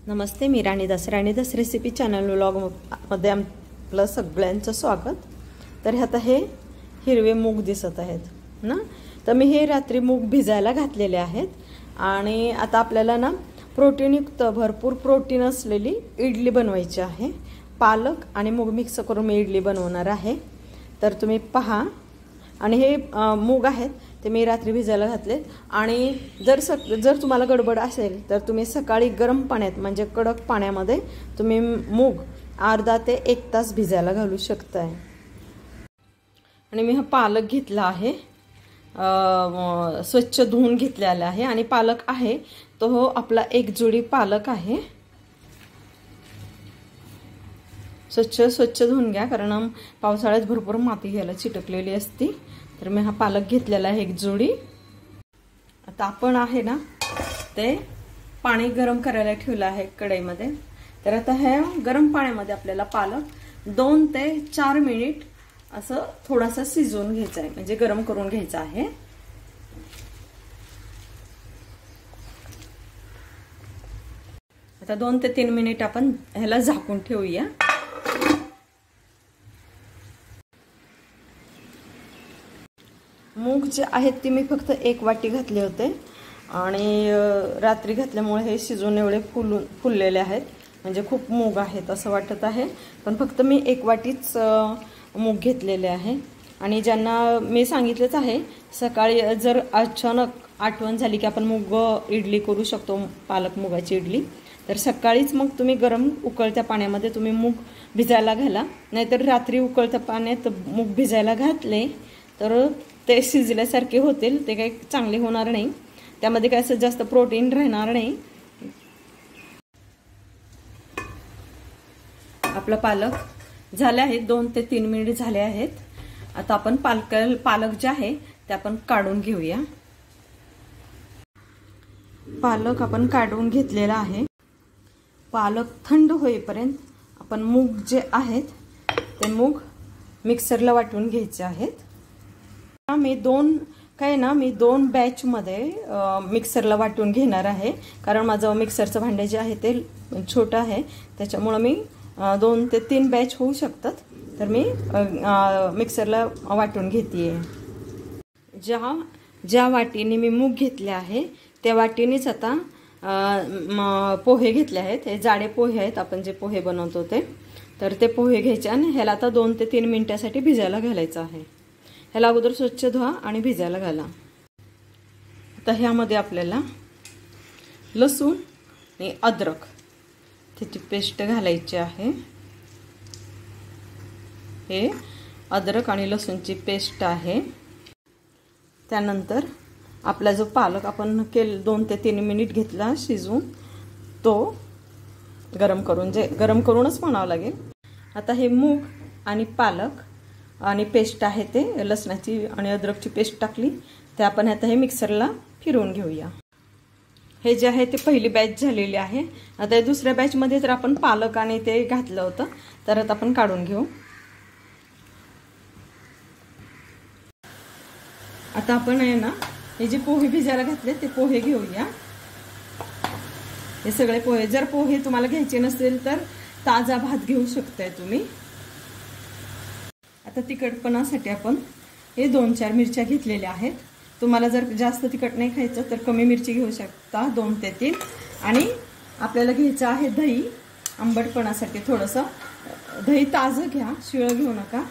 नमस्ते, मी राणीदास recipe channel व्लॉगमध्ये आपलं सगळ्यांचं स्वागत। तर आता हे हिरवे मूग दिसत आहेत ना, तर मी हे रात्री मूग भिजायला घातलेले आहेत आणि आता आपल्याला ना प्रोटीनयुक्त भरपूर प्रोटीन असलेली इडली बनवायची आहे। पालक आणि मूग मिक्स करून मी इडली बनवणार आहे, तर तुम्ही पहा। आणि हे मूग आहेत ते मी रात्री भिजायला घातले आणि जर तुम्हाला गडबड असेल तर तुम्ही सकाळी गरम पाण्यात म्हणजे कडक पाण्यामध्ये तुम्ही मूग अर्धा ते 1 तास भिजायला घालू शकताय। आणि मी हा पालक घेतला आहे, स्वच्छ धुवून घेतलेला आहे आणि पालक आहे तो आपला एक जोडी पालक आहे। स्वच्छ धुवून घ्या, कारण पावसाळ्यात भरपूर माती घ्यायला चिटकलेली असती। तर मी हा पालक घेतलेला आहे एक जोडी। आता आपण आहे ना ते पाणी गरम करायला ठेवलं आहे कढईमध्ये। तर आता ह्या गरम पाण्यामध्ये आपल्याला पालक 2 ते 4 मिनिट असं थोडासा शिजवून घ्यायचा आहे, म्हणजे गरम करून घ्यायचा आहे। आता 2 ते 3 मिनिट आपण ह्याला झाकून ठेवूया। मूग जे आहेत ते मी फक्त 1 वाटी घातले होते आणि रात्री घातल्यामुळे हे शिजून एवढे फुललेले आहेत, म्हणजे खूप मूग आहेत असं वाटत आहे। पण फक्त मी 1 वाटीच मूग घेतलेले आहे। आणि ज्यांना मी सांगितलंच आहे, सकाळी जर अचानक आठवण झाली की आपण मूग इडली करू शकतो, पालक मुगाची इडली, तर सकाळीच मग तुम्ही गरम उकळत्या पाण्यामध्ये तुम्ही मूग भिजायला घाला। नाहीतर रात्री उकळत्या पाण्यात मूग भिजायला घातले तर ते शिजल्यासारखे होतील, ते काही चांगले होणार नाही, त्यामध्ये काय असं जास्त प्रोटीन राहणार नाही। आपला पालक झाले आहे, 2 ते 3 मिनिट झाले आहेत। आता आपण पालक जे आहे ते आपण काढून घेऊया। पालक आपण काढून घेतलेला आहे। पालक थंड होईपर्यंत आपण मूग जे आहेत ते मूग मिक्सरला वाटून घ्यायचे आहेत। मी दोन बॅच मध्ये मिक्सरला वाटून घेणार आहे, कारण माझं मिक्सरचं भांडे जे आहे ते छोटं आहे, त्याच्यामुळे मी 2 ते 3 बॅच होऊ शकतात। तर मी मिक्सरला वाटून घेतेय। ज्या वाटीने मी मूग घेतले आहे त्या वाटीनेच आता पोहे घेतले आहेत। हे जाडे पोहे आहेत, आपण जे पोहे बनवतो ते। तर ते पोहे घ्यायचे आणि ह्याला आता 2 ते 3 मिनिटासाठी भिजायला घालायचं आहे। ह्याला अगोदर स्वच्छ धुवा आणि भिजायला घाला। आता ह्यामध्ये आपल्याला लसूण आणि अद्रक त्याची पेस्ट घालायची आहे। हे अद्रक आणि लसूणची पेस्ट आहे। त्यानंतर आपला जो पालक आपण 2 ते 3 मिनिट घेतला शिजवून, तो गरम करूनच म्हणावं लागेल। आता हे मूग आणि पालक आणि पेस्ट आहे ते लसणाची आणि अद्रकची पेस्ट टाकली, ते आपण आता हे मिक्सरला फिरवून घेऊया। हे जे आहे ते पहिली बॅच झालेली आहे। आता दुसऱ्या बॅच मध्ये तर आपण पालक आणि ते घातलं होतं, तर आता आपण काढून घेऊ। आता आपण आहे ना हे जे पोहे भिजायला घातले ते पोहे घेऊया। हे सगळे पोहे, जर पोहे तुम्हाला घ्यायचे नसतील तर ताजा भात घेऊ शकताय तुम्ही। आता तिखटपणासाठी आपण हे 2-4 मिरच्या घेतलेल्या आहेत। तुम्हाला जर जास्त तिखट नाही खायचं तर कमी मिरची घेऊ शकता, 2 ते 3। आणि आपल्याला घ्यायचं आहे दही, आंबटपणासाठी थोडंसं दही ताजं घ्या, शिळं घेऊ नका।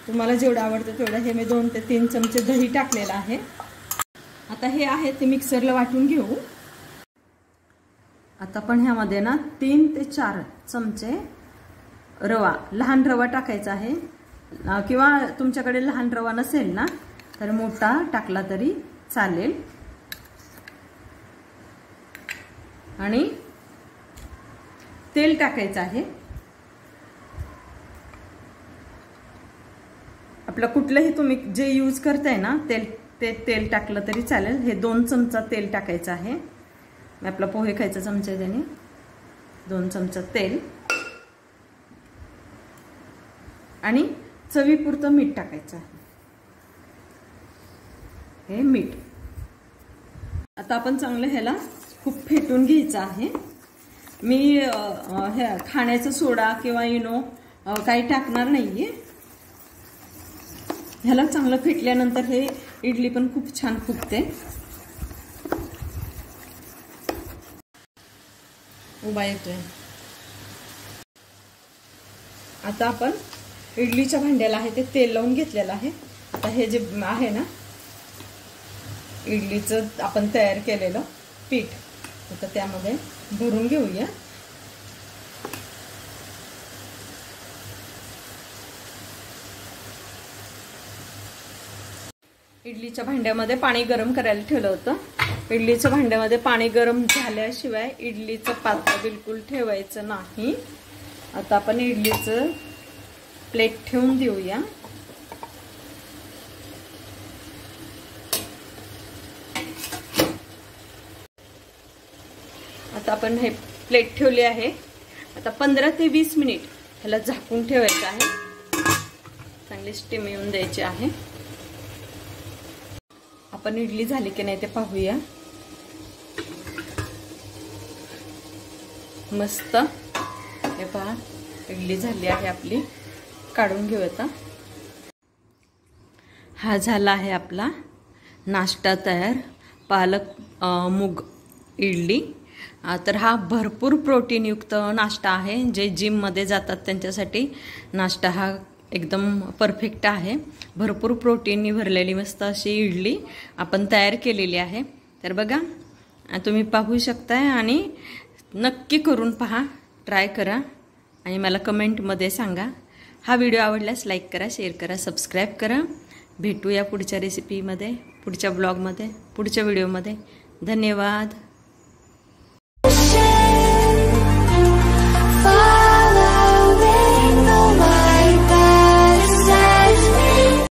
तुम्हाला जेवढं आवडतं तेवढं हे मी 2 ते 3 चमचे दही टाकलेलं आहे। आता हे आहे ते मिक्सरला वाटून घेऊ। आता पण ह्यामध्ये ना 3 ते 4 चमचे रवा, लहान रवा टाकायचा आहे, किंवा तुमच्याकडे लहान रवा नसेल ना तर मोठा टाकला तरी चालेल। आणि तेल टाकायचं आहे, आपलं कुठलंही तुम्ही जे यूज करताय ना तेल टाकलं तरी चालेल। हे 2 चमचा तेल टाकायचं आहे। मी आपला पोहे खायचा चमचा त्याने 2 चमचा तेल आणि चवीपुरतं मीठ टाकायचं आहे। हे मीठ आता आपण चांगलं ह्याला खूप फेटून घ्यायचं आहे। मी हे खाण्याचा सोडा किंवा इनो काही टाकणार नाहीये. ह्याला चांगलं फेटल्यानंतर हे इडली पण खूप छान फुगते. उभा येतोय. आता आपण इडलीच्या भांड्याला आहे ते तेल लावून घेतलेलं आहे. आता हे जे आहे ना इडलीचं आपण तयार केलेलं पीठ आता त्यामध्ये भरून घेऊया. इडलीच्या भांड्यामध्ये पाणी गरम करायला ठेवलं होतं. इडलीच्या भांड्यामध्ये पाणी गरम झाल्याशिवाय इडलीचं पात्र बिलकुल ठेवायचं नाही. आता आपण इडलीचं प्लेट ठेवून देऊया. आता आपण हे प्लेट ठेवले आहे. आता 15 ते 20 मिनिट ह्याला झाकून ठेवायचं आहे. चांगली स्टीम येऊन द्यायची आहे. आपण इडली झाली की नाही ते पाहूया. मस्त हे पहा इडली झाली आहे आपली. काढून घेऊ आता. हा झाला आहे आपला नाश्ता तयार, पालक मूग इडली. तर हा भरपूर प्रोटीनयुक्त नाश्ता आहे. जे जिममध्ये जातात त्यांच्यासाठी नाश्ता हा एकदम परफेक्ट आहे. भरपूर प्रोटीननी भरलेली मस्त अशी इडली आपण तयार केलेली आहे. तर बघा तुम्ही पाहू शकताय आणि नक्की करून पहा, ट्राय करा आणि मला कमेंटमध्ये सांगा. हा व्हिडिओ आवडल्यास लाईक करा, शेअर करा, सबस्क्राईब करा. भेटूया पुढच्या रेसिपीमध्ये, पुढच्या ब्लॉगमध्ये, पुढच्या व्हिडिओमध्ये. धन्यवाद.